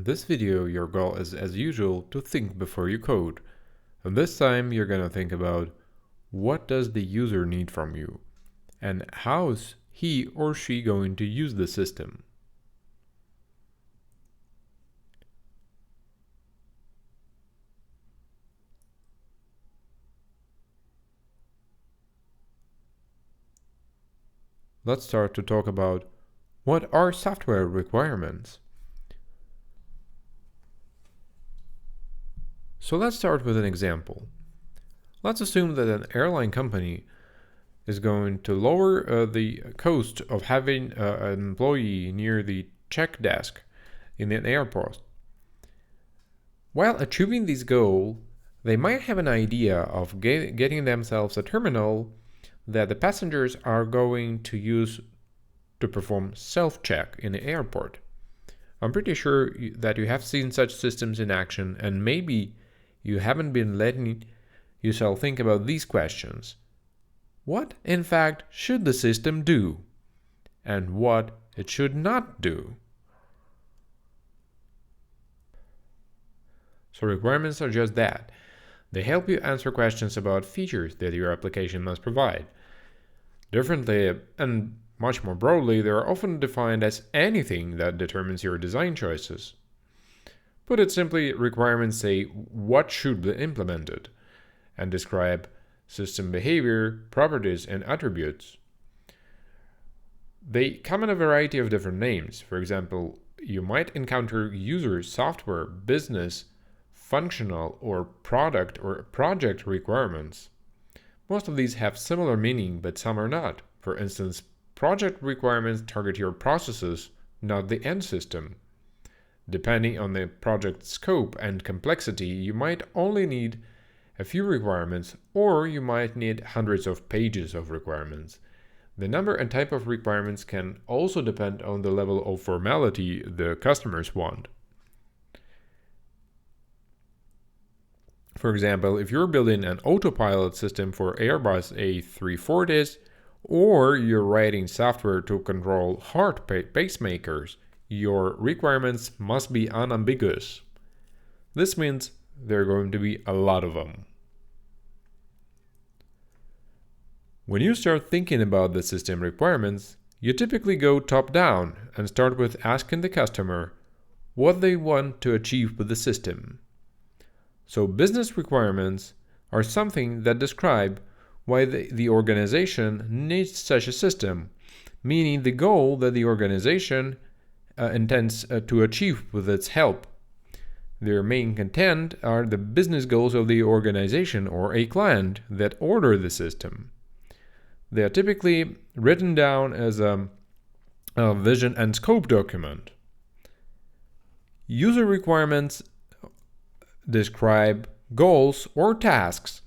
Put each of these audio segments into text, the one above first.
In this video, your goal is, as usual, to think before you code. And this time, you're going to think about what does the user need from you, and how's he or she going to use the system. Let's start to talk about what are software requirements. So let's start with an example. Let's assume that an airline company is going to lower the cost of having an employee near the check desk in an airport. While achieving this goal, they might have an idea of getting themselves a terminal that the passengers are going to use to perform self-check in the airport. I'm pretty sure that you have seen such systems in action, and maybe you haven't been letting yourself think about these questions. What, in fact, should the system do? And what it should not do? So requirements are just that. They help you answer questions about features that your application must provide. Differently, and much more broadly, they are often defined as anything that determines your design choices. Put it simply, requirements say what should be implemented and describe system behavior, properties, and attributes. They come in a variety of different names. For example, you might encounter user, software, business, functional, or product or project requirements. Most of these have similar meaning, but some are not. For instance, project requirements target your processes, not the end system. Depending on the project scope and complexity, you might only need a few requirements, or you might need hundreds of pages of requirements. The number and type of requirements can also depend on the level of formality the customers want. For example, if you're building an autopilot system for Airbus A340s, or you're writing software to control heart pacemakers, your requirements must be unambiguous. This means there are going to be a lot of them. When you start thinking about the system requirements, you typically go top-down and start with asking the customer what they want to achieve with the system. So business requirements are something that describe why the organization needs such a system, meaning the goal that the organization intends to achieve with its help. Their main content are the business goals of the organization or a client that order the system. They are typically written down as a vision and scope document. User requirements describe goals or tasks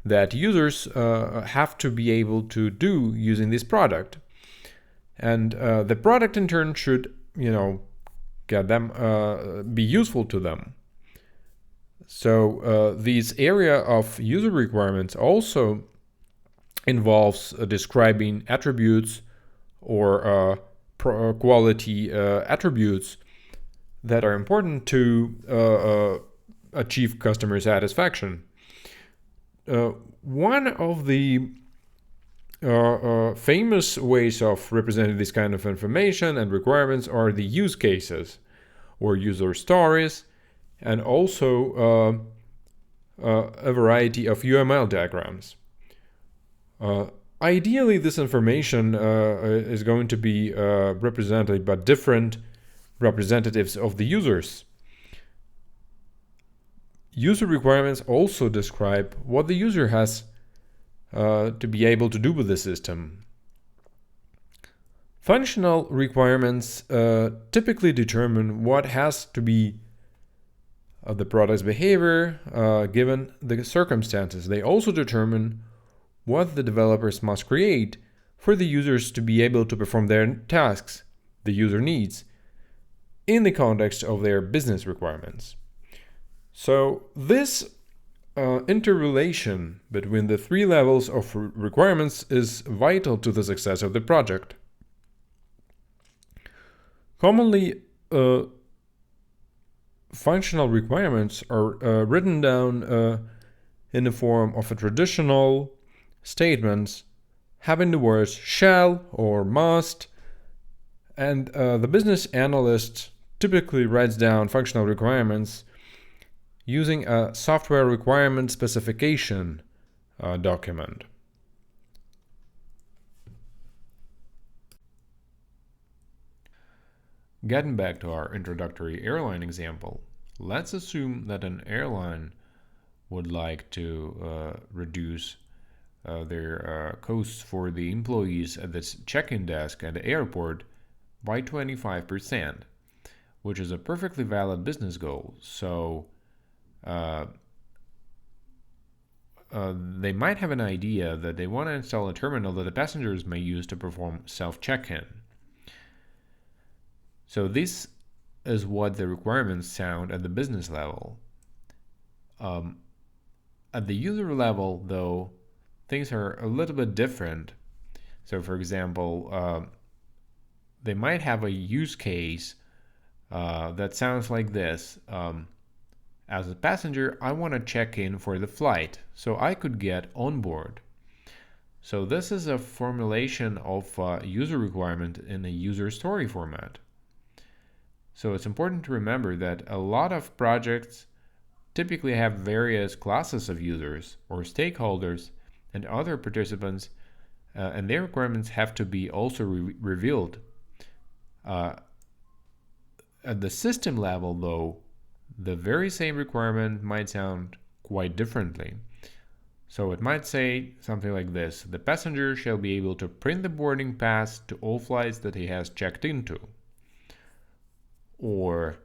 that users have to be able to do using this product. And the product in turn should get them be useful to them. So this area of user requirements also involves describing attributes or quality attributes that are important to achieve customer satisfaction. One of the famous ways of representing this kind of information and requirements are the use cases or user stories, and also a variety of UML diagrams. Ideally, this information is going to be represented by different representatives of the users. User requirements also describe what the user has to be able to do with the system. Functional requirements typically determine what has to be the product's behavior given the circumstances. They also determine what the developers must create for the users to be able to perform their tasks the user needs in the context of their business requirements. So this interrelation between the three levels of requirements is vital to the success of the project. Commonly, functional requirements are written down in the form of a traditional statements having the words shall or must, and the business analyst typically writes down functional requirements using a software requirement specification document. Getting back to our introductory airline example, let's assume that an airline would like to reduce their costs for the employees at this check-in desk at the airport by 25%, which is a perfectly valid business goal. So they might have an idea that they want to install a terminal that the passengers may use to perform self-check-in. So this is what the requirements sound at the business level. At the user level, though, things are a little bit different. So, for example, they might have a use case that sounds like this. As a passenger, I want to check in for the flight, so I could get on board. So this is a formulation of a user requirement in a user story format. So it's important to remember that a lot of projects typically have various classes of users or stakeholders and other participants, and their requirements have to be also revealed. At the system level, though, the very same requirement might sound quite differently. So it might say something like this: the passenger shall be able to print the boarding pass to all flights that he has checked into. Or,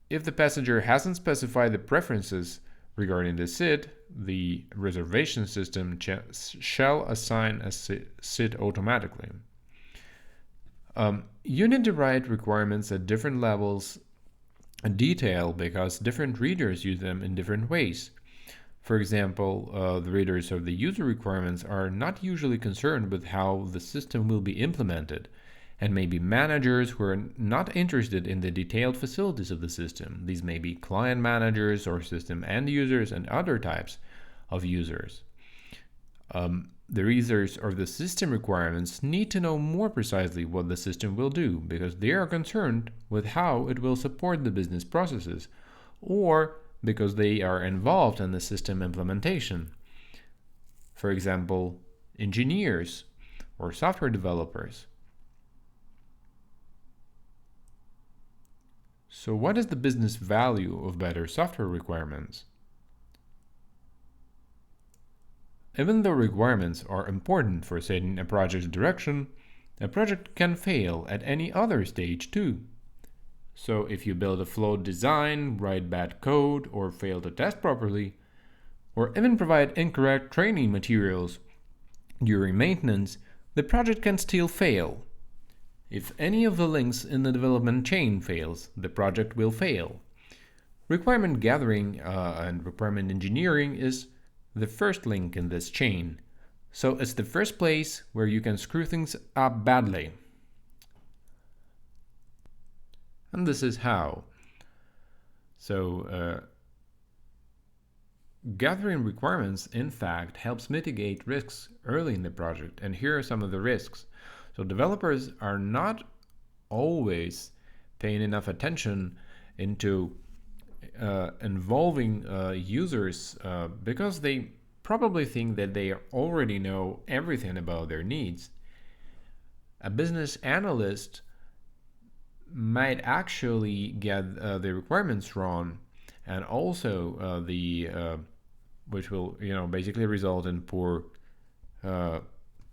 if the passenger hasn't specified the preferences regarding the seat, the reservation system shall assign a seat automatically. You need to write requirements at different levels in detail because different readers use them in different ways. For example, the readers of the user requirements are not usually concerned with how the system will be implemented, and may be managers who are not interested in the detailed facilities of the system. These may be client managers or system end users and other types of users. The readers of the system requirements need to know more precisely what the system will do because they are concerned with how it will support the business processes, or because they are involved in the system implementation. For example, engineers or software developers. So what is the business value of better software requirements? Even though requirements are important for setting a project's direction, a project can fail at any other stage too. So if you build a flawed design, write bad code, or fail to test properly, or even provide incorrect training materials during maintenance, the project can still fail. If any of the links in the development chain fails, the project will fail. Requirement gathering and requirement engineering is the first link in this chain. So it's the first place where you can screw things up badly. And this is how. So gathering requirements, in fact, helps mitigate risks early in the project. And here are some of the risks. So developers are not always paying enough attention into involving users because they probably think that they already know everything about their needs. A business analyst might actually get the requirements wrong, and also which will basically result in poor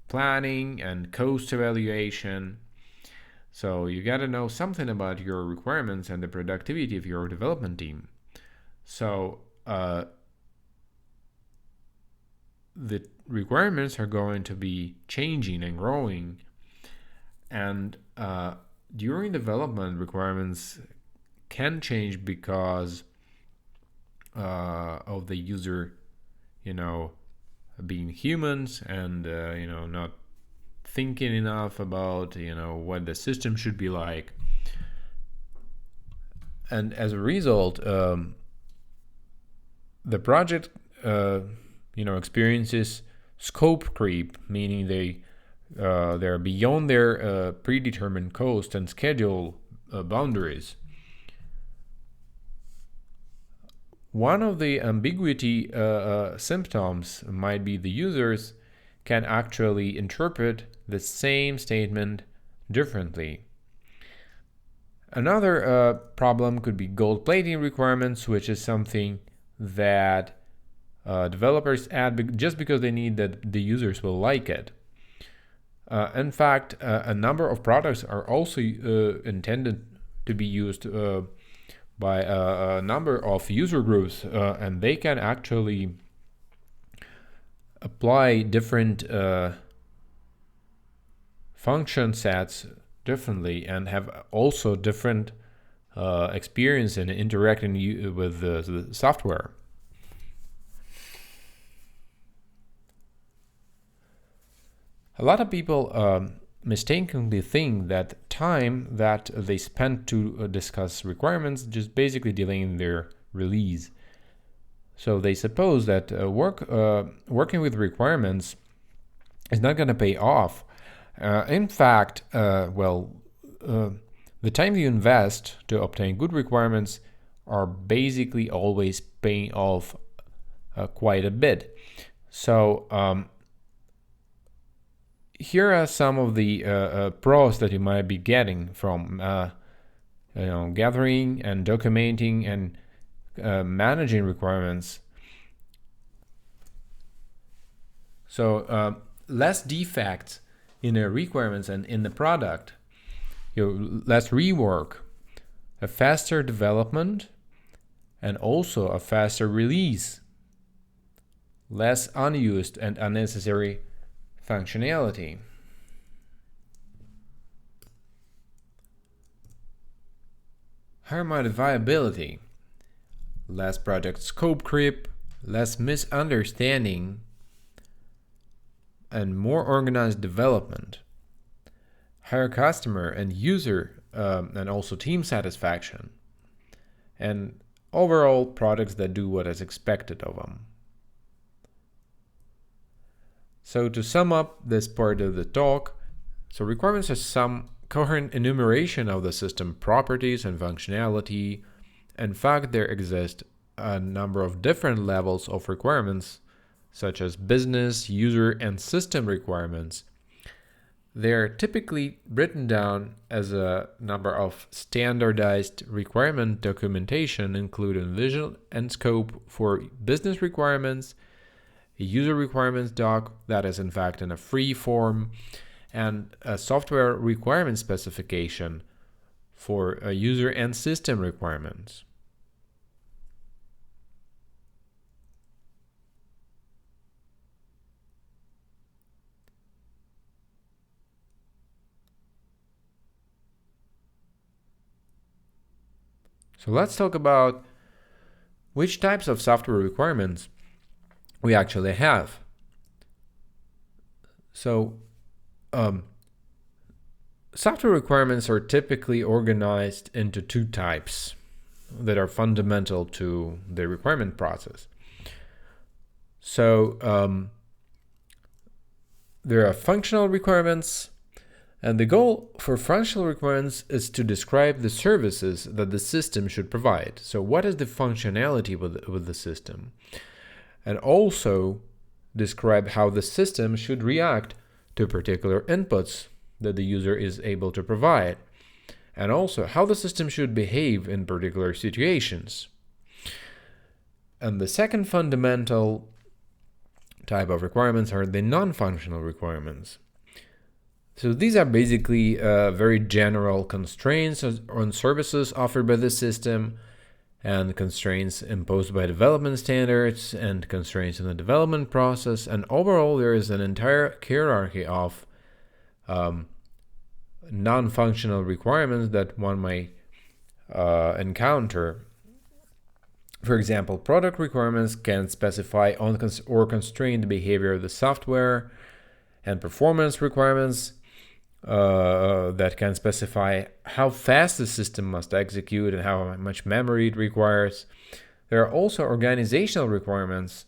planning and cost evaluation. So you got to know something about your requirements and the productivity of your development team. So the requirements are going to be changing and growing, and during development, requirements can change because of the user, being humans and not thinking enough about what the system should be like. And as a result, the project experiences scope creep, meaning they're beyond their predetermined cost and schedule boundaries. One of the ambiguity symptoms might be the users can actually interpret the same statement differently. Another problem could be gold plating requirements, which is something that developers add just because they need that the users will like it. In fact, a number of products are also intended to be used by a number of user groups, and they can actually apply different function sets differently and have also different experience in interacting with the software. A lot of people mistakenly think that time that they spend to discuss requirements just basically delaying their release. So they suppose that working with requirements is not going to pay off. In fact, the time you invest to obtain good requirements are basically always paying off quite a bit. So here are some of the pros that you might be getting from gathering and documenting and managing requirements. So less defects in the requirements and in the product, less rework, a faster development, and also a faster release, less unused and unnecessary functionality. Higher modifiability, less project scope creep, less misunderstanding, and more organized development, higher customer and user and also team satisfaction, and overall products that do what is expected of them. So to sum up this part of the talk, so requirements are some coherent enumeration of the system properties and functionality. In fact, there exist a number of different levels of requirements, such as business, user, and system requirements. They're typically written down as a number of standardized requirement documentation, including vision and scope for business requirements, a user requirements doc that is in fact in a free form, and a software requirement specification for a user and system requirements. So let's talk about which types of software requirements we actually have. So software requirements are typically organized into two types that are fundamental to the requirement process. So there are functional requirements, and the goal for functional requirements is to describe the services that the system should provide. So what is the functionality with the system? And also describe how the system should react to particular inputs that the user is able to provide, and also how the system should behave in particular situations. And the second fundamental type of requirements are the non-functional requirements. So these are basically very general constraints on services offered by the system, and constraints imposed by development standards, and constraints in the development process. And overall, there is an entire hierarchy of non-functional requirements that one might encounter. For example, product requirements can specify or constrain the behavior of the software, and performance requirements that can specify how fast the system must execute and how much memory it requires. There are also organizational requirements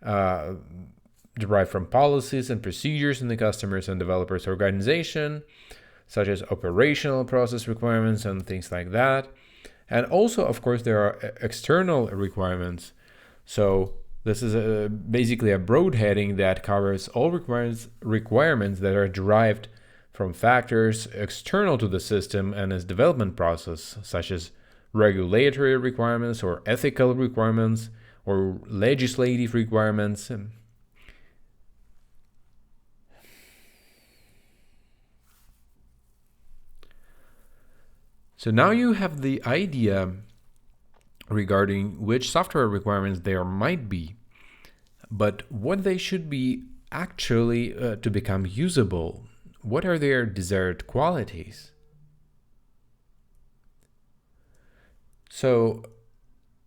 derived from policies and procedures in the customers and developers' organization, such as operational process requirements and things like that. And also, of course, there are external requirements. So this is basically a broad heading that covers all requirements that are derived from factors external to the system and its development process, such as regulatory requirements or ethical requirements or legislative requirements. So now you have the idea regarding which software requirements there might be, but what they should be actually to become usable. What are their desired qualities? So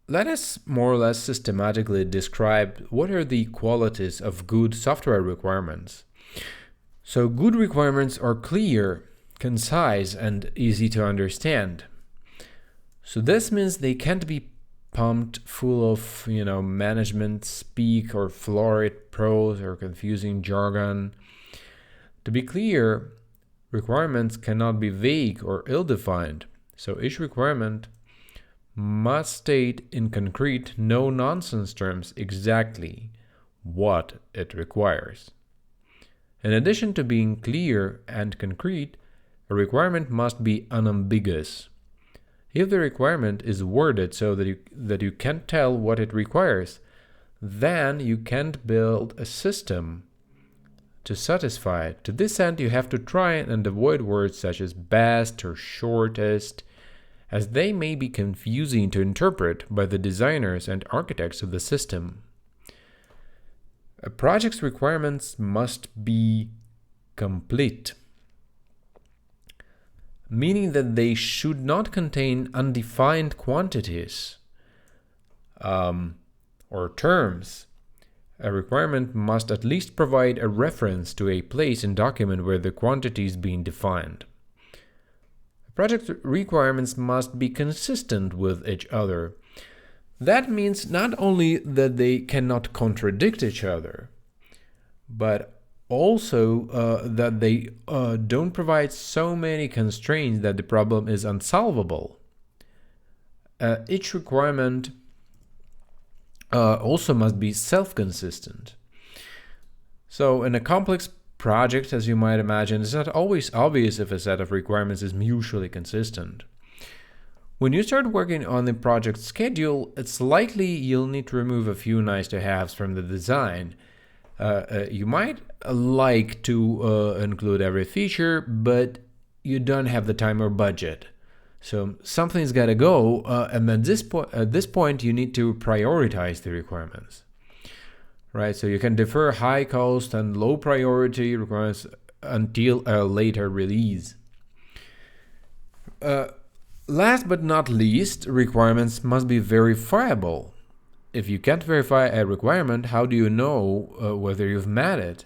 let us more or less systematically describe what are the qualities of good software requirements. So good requirements are clear, concise, and easy to understand. So this means they can't be pumped full of, management speak or florid prose or confusing jargon. To be clear, requirements cannot be vague or ill-defined. So each requirement must state in concrete, no-nonsense terms exactly what it requires. In addition to being clear and concrete, a requirement must be unambiguous. If the requirement is worded so that you can't tell what it requires, then you can't build a system to satisfy it. To this end, you have to try and avoid words such as best or shortest, as they may be confusing to interpret by the designers and architects of the system. A project's requirements must be complete, meaning that they should not contain undefined quantities or terms. A requirement must at least provide a reference to a place in document where the quantity is being defined. Project requirements must be consistent with each other. That means not only that they cannot contradict each other, but also that they don't provide so many constraints that the problem is unsolvable. Each requirement also must be self-consistent. So in a complex project, as you might imagine, it's not always obvious if a set of requirements is mutually consistent. When you start working on the project schedule, it's likely you'll need to remove a few nice-to-haves from the design. You might like to include every feature, but you don't have the time or budget. So something's got to go, and at this point, you need to prioritize the requirements. Right, so you can defer high cost and low priority requirements until a later release. Last but not least, requirements must be verifiable. If you can't verify a requirement, how do you know whether you've met it?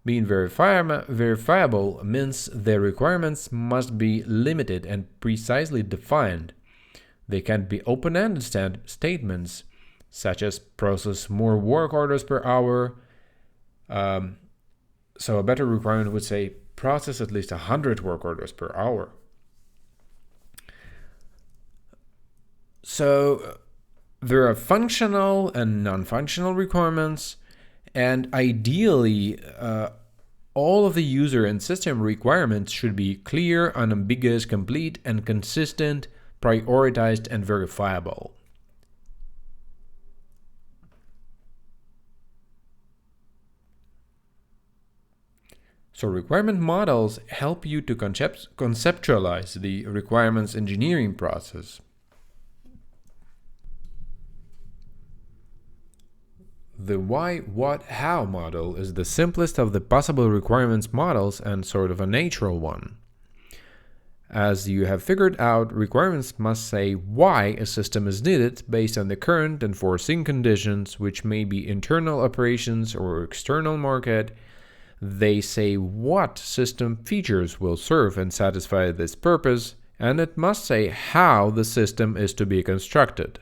Being verifiable means the requirements must be limited and precisely defined. They can't be open-ended statements, such as process more work orders per hour. So a better requirement would say process at least 100 work orders per hour. So there are functional and non-functional requirements, and ideally all of the user and system requirements should be clear, unambiguous, complete, and consistent, prioritized, and verifiable. So requirement models help you to conceptualize the requirements engineering process. The why, what, how model is the simplest of the possible requirements models and sort of a natural one. As you have figured out, requirements must say why a system is needed based on the current and foreseen conditions, which may be internal operations or external market. They say what system features will serve and satisfy this purpose, and it must say how the system is to be constructed.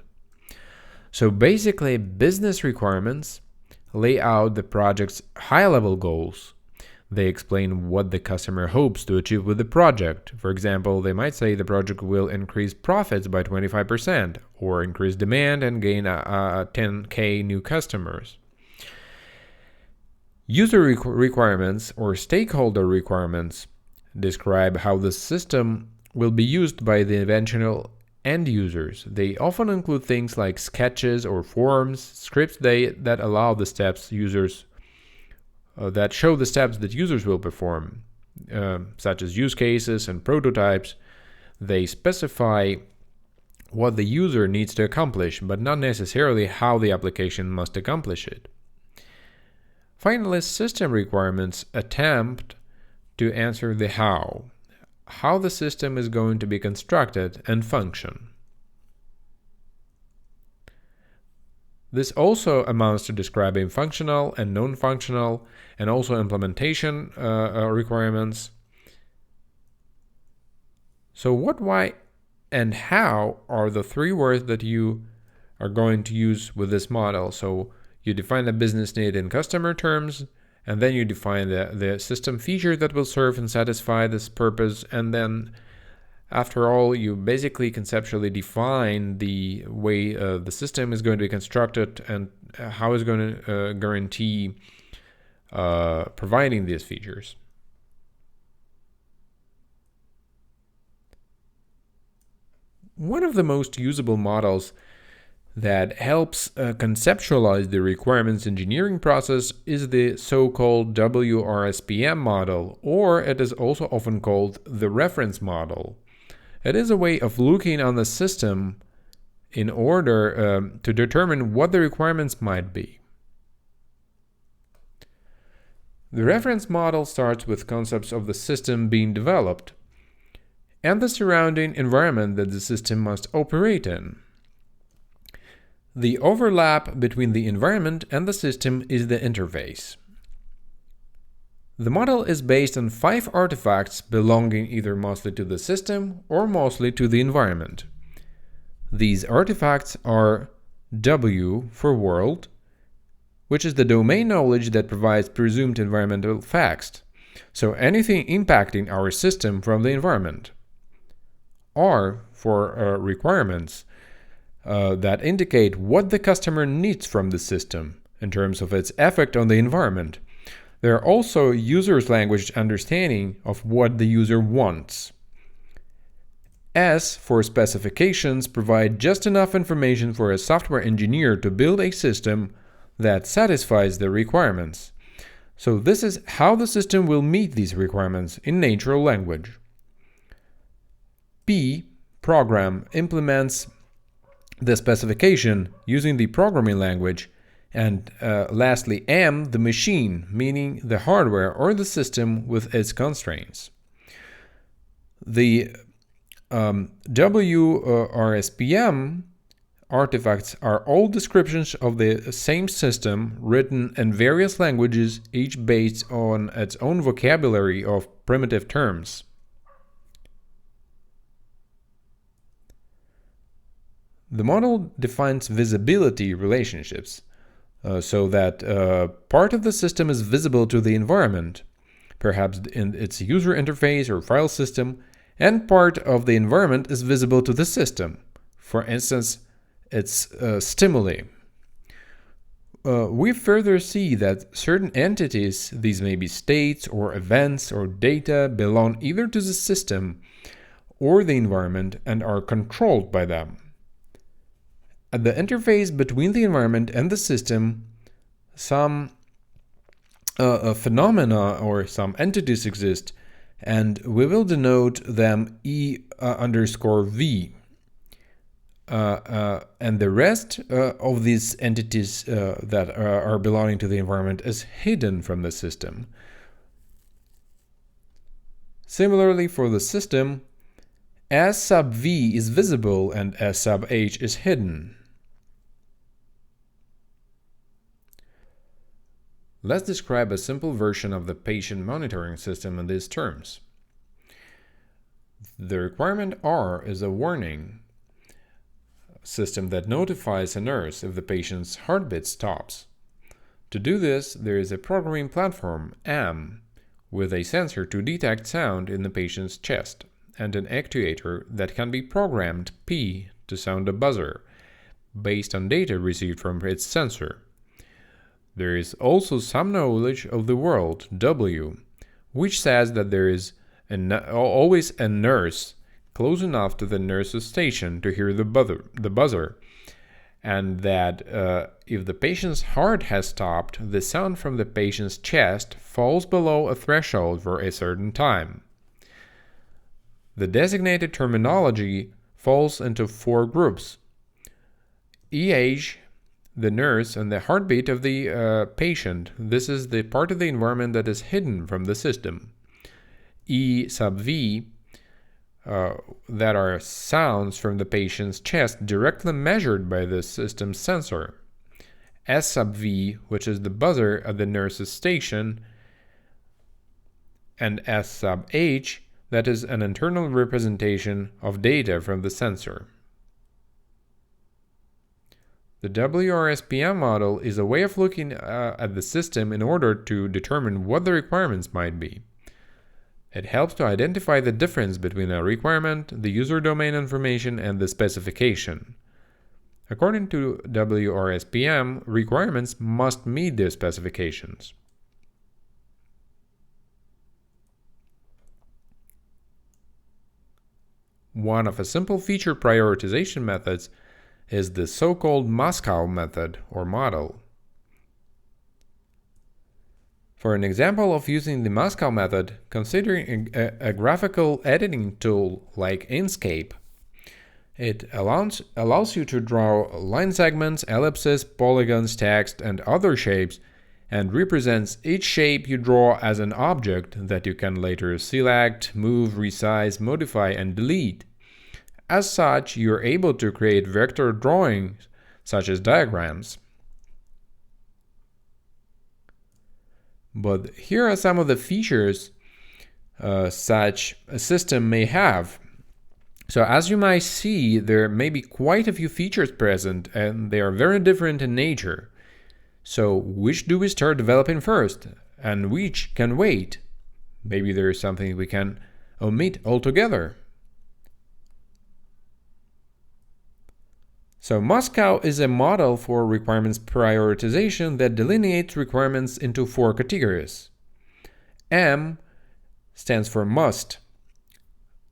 So basically, business requirements lay out the project's high-level goals. They explain what the customer hopes to achieve with the project. For example, they might say the project will increase profits by 25% or increase demand and gain 10K new customers. User requirements or stakeholder requirements describe how the system will be used by the eventual end users. They often include things like sketches or forms, scripts that allow the steps users that show the steps that users will perform, such as use cases and prototypes. They specify what the user needs to accomplish, but not necessarily how the application must accomplish it. Finally, system requirements attempt to answer the how the system is going to be constructed and function. This also amounts to describing functional and non-functional and also implementation requirements. So what, why, and how are the three words that you are going to use with this model. So you define the business need in customer terms, and then you define the system feature that will serve and satisfy this purpose, and then after all, you basically conceptually define the way the system is going to be constructed and how it's going to guarantee providing these features. One of the most usable models that helps conceptualize the requirements engineering process is the so-called WRSPM model, or it is also often called the reference model. It is a way of looking on the system in order to determine what the requirements might be. The reference model starts with concepts of the system being developed and the surrounding environment that the system must operate in. The overlap between the environment and the system is the interface. The model is based on 5 artifacts belonging either mostly to the system or mostly to the environment. These artifacts are W for world, which is the domain knowledge that provides presumed environmental facts, so anything impacting our system from the environment. R for requirements that indicate what the customer needs from the system in terms of its effect on the environment. There are also user's language understanding of what the user wants. S for specifications provide just enough information for a software engineer to build a system that satisfies the requirements. So this is how the system will meet these requirements in natural language. P, program, implements the specification using the programming language. And lastly, M, the machine, meaning the hardware or the system with its constraints. The WRSPM artifacts are all descriptions of the same system written in various languages, each based on its own vocabulary of primitive terms. The model defines visibility relationships. So that part of the system is visible to the environment, perhaps in its user interface or file system, and part of the environment is visible to the system, for instance, its stimuli. We further see that certain entities, these may be states or events or data, belong either to the system or the environment and are controlled by them. At the interface between the environment and the system, some phenomena or some entities exist, and we will denote them E_V. And the rest of these entities that are belonging to the environment is hidden from the system. Similarly, for the system, S sub V is visible and S sub H is hidden. Let's describe a simple version of the patient monitoring system in these terms. The requirement R is a warning system that notifies a nurse if the patient's heartbeat stops. To do this, there is a programming platform, M, with a sensor to detect sound in the patient's chest, and an actuator that can be programmed, P, to sound a buzzer, based on data received from its sensor. There is also some knowledge of the world, W, which says that there is always a nurse close enough to the nurse's station to hear the buzzer, and that if the patient's heart has stopped, the sound from the patient's chest falls below a threshold for a certain time. The designated terminology falls into 4 groups: EH, the nurse, and the heartbeat of the patient. This is the part of the environment that is hidden from the system. E sub V, that are sounds from the patient's chest directly measured by the system's sensor. S sub V, which is the buzzer at the nurse's station. And S sub H, that is an internal representation of data from the sensor. The WRSPM model is a way of looking at the system in order to determine what the requirements might be. It helps to identify the difference between a requirement, the user domain information, and the specification. According to WRSPM, requirements must meet their specifications. One of a simple feature prioritization methods is the so-called Moscow method or model. For an example of using the Moscow method, considering a graphical editing tool like Inkscape. It allows you to draw line segments, ellipses, polygons, text, and other shapes, and represents each shape you draw as an object that you can later select, move, resize, modify, and delete. As such, you're able to create vector drawings, such as diagrams. But here are some of the features such a system may have. So as you might see, there may be quite a few features present, and they are very different in nature. So which do we start developing first, and which can wait? Maybe there is something we can omit altogether. So Moscow is a model for requirements prioritization that delineates requirements into 4 categories. M stands for must.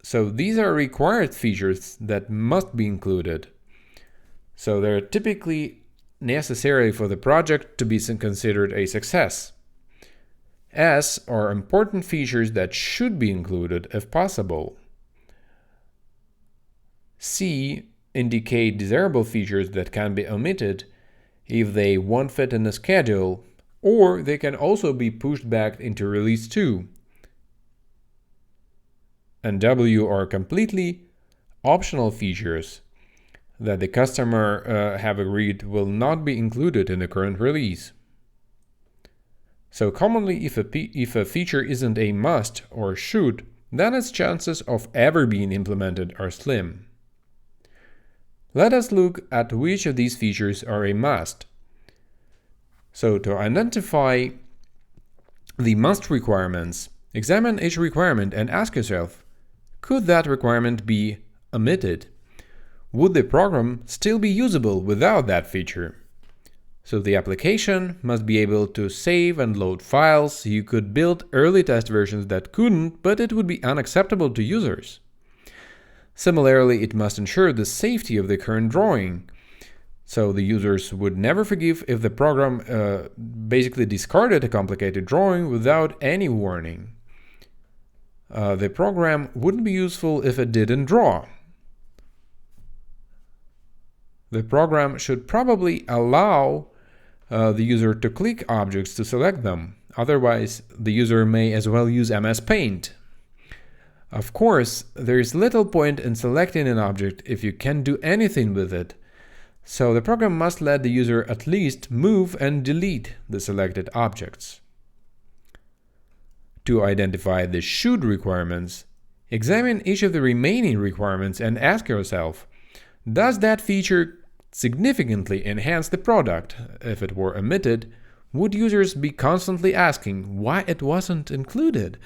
So these are required features that must be included. So they're typically necessary for the project to be considered a success. S are important features that should be included if possible. C indicate desirable features that can be omitted if they won't fit in the schedule, or they can also be pushed back into release 2. And W are completely optional features that the customer have agreed will not be included in the current release. So commonly, if a feature isn't a must or should, then its chances of ever being implemented are slim. Let us look at which of these features are a must. So to identify the must requirements, examine each requirement and ask yourself, could that requirement be omitted? Would the program still be usable without that feature? So the application must be able to save and load files. You could build early test versions that couldn't, but it would be unacceptable to users. Similarly, it must ensure the safety of the current drawing. So the users would never forgive if the program basically discarded a complicated drawing without any warning. The program wouldn't be useful if it didn't draw. The program should probably allow the user to click objects to select them. Otherwise, the user may as well use MS Paint. Of course, there is little point in selecting an object if you can't do anything with it. So the program must let the user at least move and delete the selected objects. To identify the should requirements, examine each of the remaining requirements and ask yourself, does that feature significantly enhance the product? If it were omitted, would users be constantly asking why it wasn't included?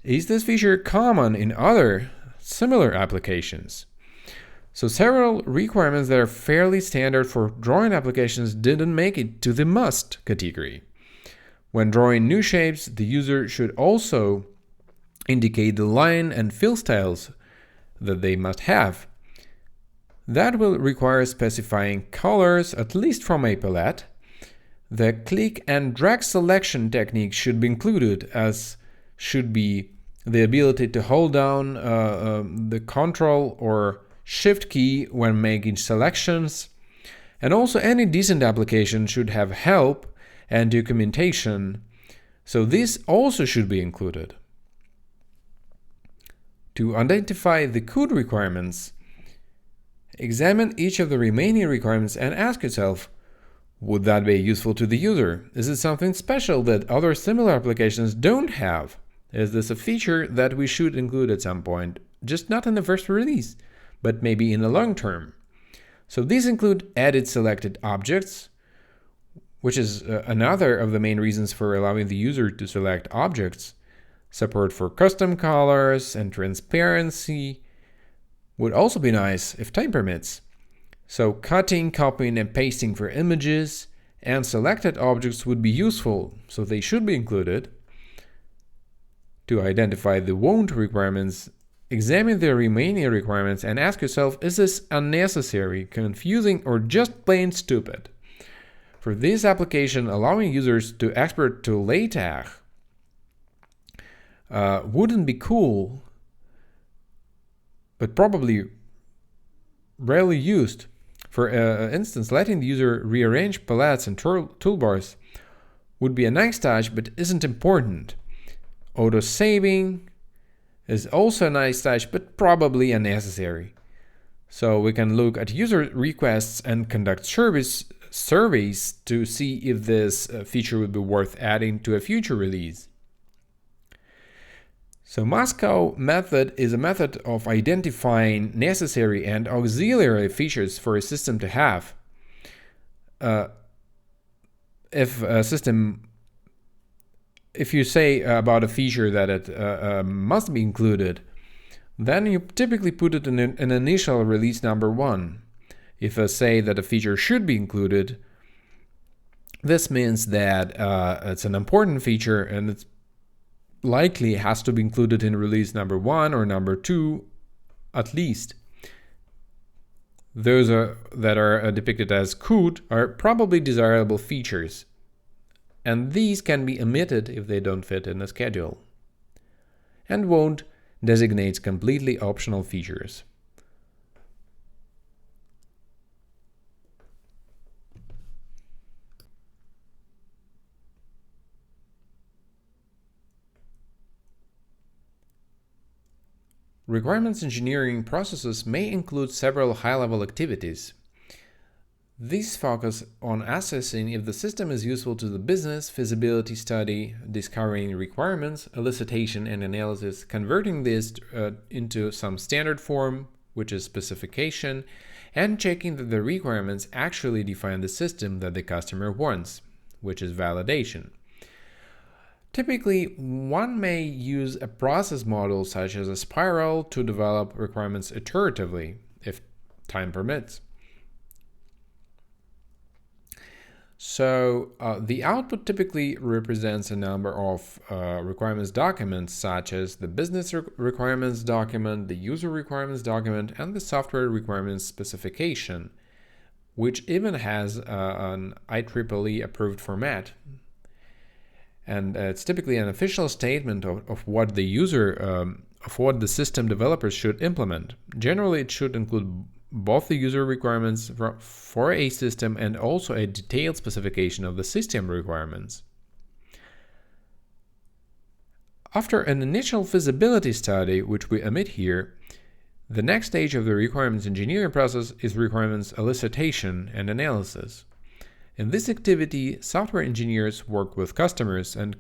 Is this feature common in other similar applications? So several requirements that are fairly standard for drawing applications didn't make it to the must category. When drawing new shapes, the user should also indicate the line and fill styles that they must have. That will require specifying colors, at least from a palette. The click and drag selection technique should be included, as should be the ability to hold down the Control or Shift key when making selections. And also any decent application should have help and documentation, so this also should be included. To identify the code requirements, examine each of the remaining requirements and ask yourself, would that be useful to the user? Is it something special that other similar applications don't have? Is this a feature that we should include at some point, just not in the first release, but maybe in the long term? So these include edit selected objects, which is another of the main reasons for allowing the user to select objects. Support for custom colors and transparency would also be nice if time permits. So cutting, copying, and pasting for images and selected objects would be useful, so they should be included. To identify the won't requirements, examine the remaining requirements and ask yourself, is this unnecessary, confusing, or just plain stupid? For this application, allowing users to export to LaTeX wouldn't be cool, but probably rarely used. For instance, letting the user rearrange palettes and toolbars would be a nice touch, but isn't important. Auto-saving is also a nice touch, but probably unnecessary. So we can look at user requests and conduct surveys to see if this feature would be worth adding to a future release. So Moscow method is a method of identifying necessary and auxiliary features for a system to have. If you say about a feature that it must be included, then you typically put it in an initial release number 1. If I say that a feature should be included, this means that it's an important feature and it's likely has to be included in release number 1 or number 2 at least. Those that are depicted as could are probably desirable features, and these can be omitted if they don't fit in the schedule. And won't designates completely optional features. Requirements engineering processes may include several high-level activities. These focus on assessing if the system is useful to the business, feasibility study, discovering requirements, elicitation and analysis, converting this into some standard form, which is specification, and checking that the requirements actually define the system that the customer wants, which is validation. Typically, one may use a process model such as a spiral to develop requirements iteratively, if time permits. So the output typically represents a number of requirements documents, such as the business requirements document, the user requirements document, and the software requirements specification, which even has an IEEE approved format. And it's typically an official statement of what the user, of what the system developers should implement. Generally, it should include both the user requirements for a system and also a detailed specification of the system requirements. After an initial feasibility study, which we omit here, The next stage of the requirements engineering process is requirements elicitation and analysis. In this activity, software engineers work with customers and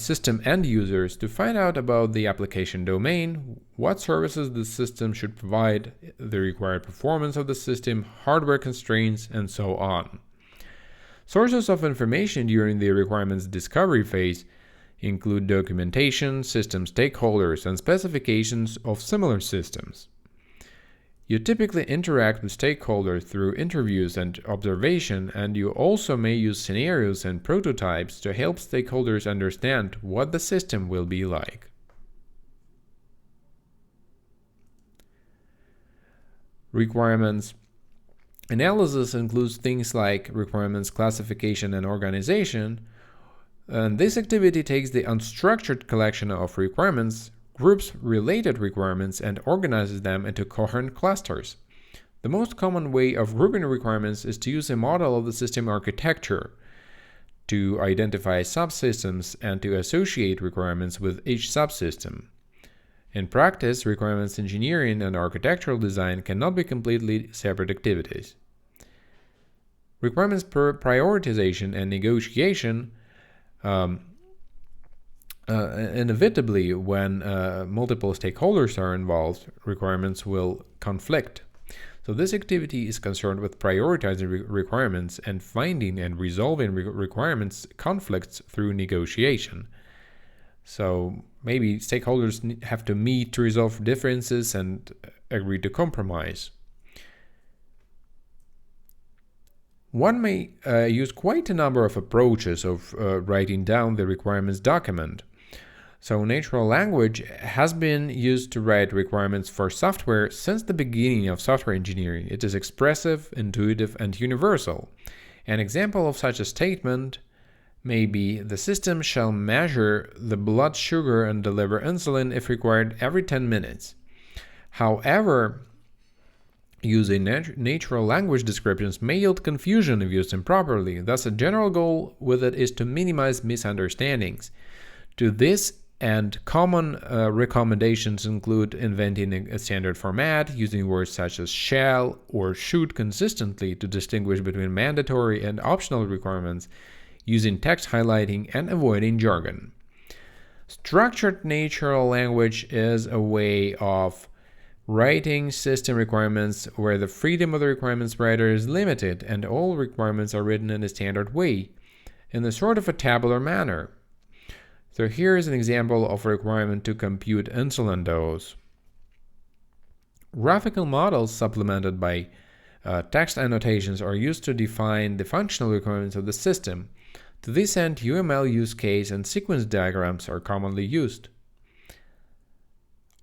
system end users to find out about the application domain, what services the system should provide, the required performance of the system, hardware constraints, and so on. Sources of information during the requirements discovery phase include documentation, system stakeholders, and specifications of similar systems. You typically interact with stakeholders through interviews and observation, and you also may use scenarios and prototypes to help stakeholders understand what the system will be like. Requirements analysis includes things like requirements classification and organization, and this activity takes the unstructured collection of requirements, groups related requirements, and organizes them into coherent clusters. The most common way of grouping requirements is to use a model of the system architecture to identify subsystems and to associate requirements with each subsystem. In practice, requirements engineering and architectural design cannot be completely separate activities. Requirements prioritization and negotiation inevitably, when multiple stakeholders are involved, requirements will conflict. So this activity is concerned with prioritizing requirements and finding and resolving requirements conflicts through negotiation. So maybe stakeholders have to meet to resolve differences and agree to compromise. One may use quite a number of approaches of writing down the requirements document. So natural language has been used to write requirements for software since the beginning of software engineering. It is expressive, intuitive, and universal. An example of such a statement may be: the system shall measure the blood sugar and deliver insulin if required every 10 minutes. However, using natural language descriptions may yield confusion if used improperly. Thus, a general goal with it is to minimize misunderstandings. To this end, common recommendations include inventing a standard format, using words such as shall or should consistently to distinguish between mandatory and optional requirements, using text highlighting, and avoiding jargon. Structured natural language is a way of writing system requirements where the freedom of the requirements writer is limited and all requirements are written in a standard way, in a sort of a tabular manner. So here is an example of a requirement to compute insulin dose. Graphical models supplemented by text annotations are used to define the functional requirements of the system. To this end, UML use case and sequence diagrams are commonly used.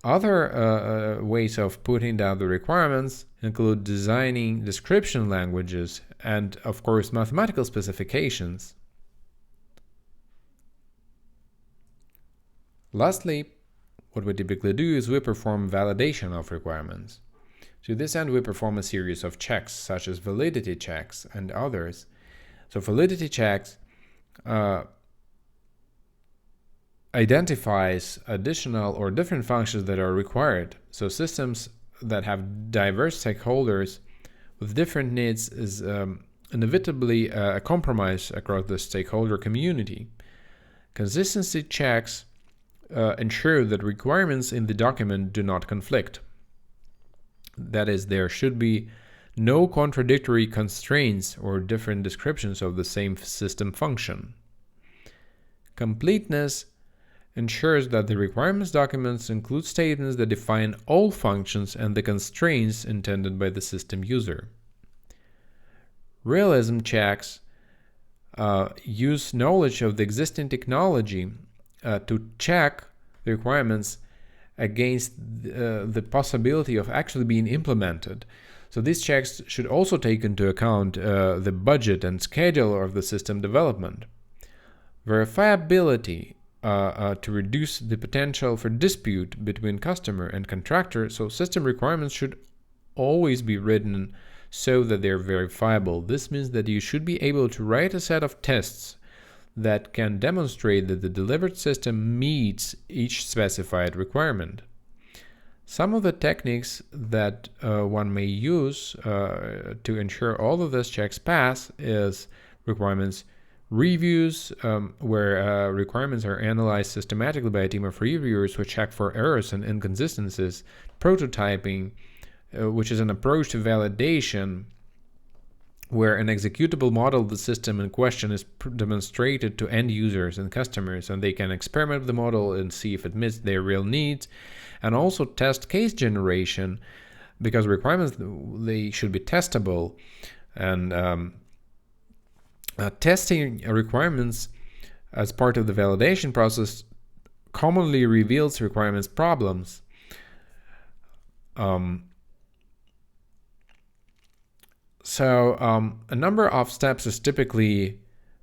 Other ways of putting down the requirements include designing description languages and, of course, mathematical specifications. Lastly, what we typically do is we perform validation of requirements. To this end, we perform a series of checks, such as validity checks and others. So validity checks identifies additional or different functions that are required. So systems that have diverse stakeholders with different needs is inevitably a compromise across the stakeholder community. Consistency checks ensure that requirements in the document do not conflict. That is, there should be no contradictory constraints or different descriptions of the same system function. Completeness ensures that the requirements documents include statements that define all functions and the constraints intended by the system user. Realism checks use knowledge of the existing technology to check the requirements against the possibility of actually being implemented. So these checks should also take into account the budget and schedule of the system development. Verifiability to reduce the potential for dispute between customer and contractor, so system requirements should always be written so that they're verifiable. This means that you should be able to write a set of tests that can demonstrate that the delivered system meets each specified requirement. Some of the techniques that one may use to ensure all of these checks pass is requirements reviews, where requirements are analyzed systematically by a team of reviewers who check for errors and inconsistencies. Prototyping, which is an approach to validation, where an executable model of the system in question is demonstrated to end users and customers, and they can experiment with the model and see if it meets their real needs. And also test case generation, because requirements, they should be testable. And testing requirements as part of the validation process commonly reveals requirements problems. So a number of steps is typically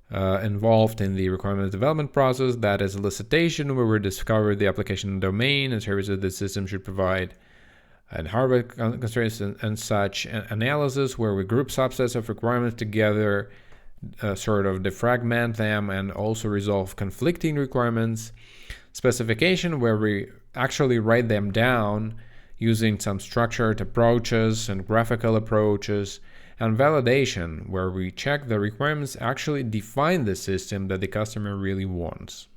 involved in the requirements development process. That is elicitation, where we discover the application domain and services the system should provide, and hardware constraints and such. Analysis, where we group subsets of requirements together, sort of defragment them and also resolve conflicting requirements. Specification, where we actually write them down using some structured approaches and graphical approaches. And validation, where we check the requirements actually define the system that the customer really wants.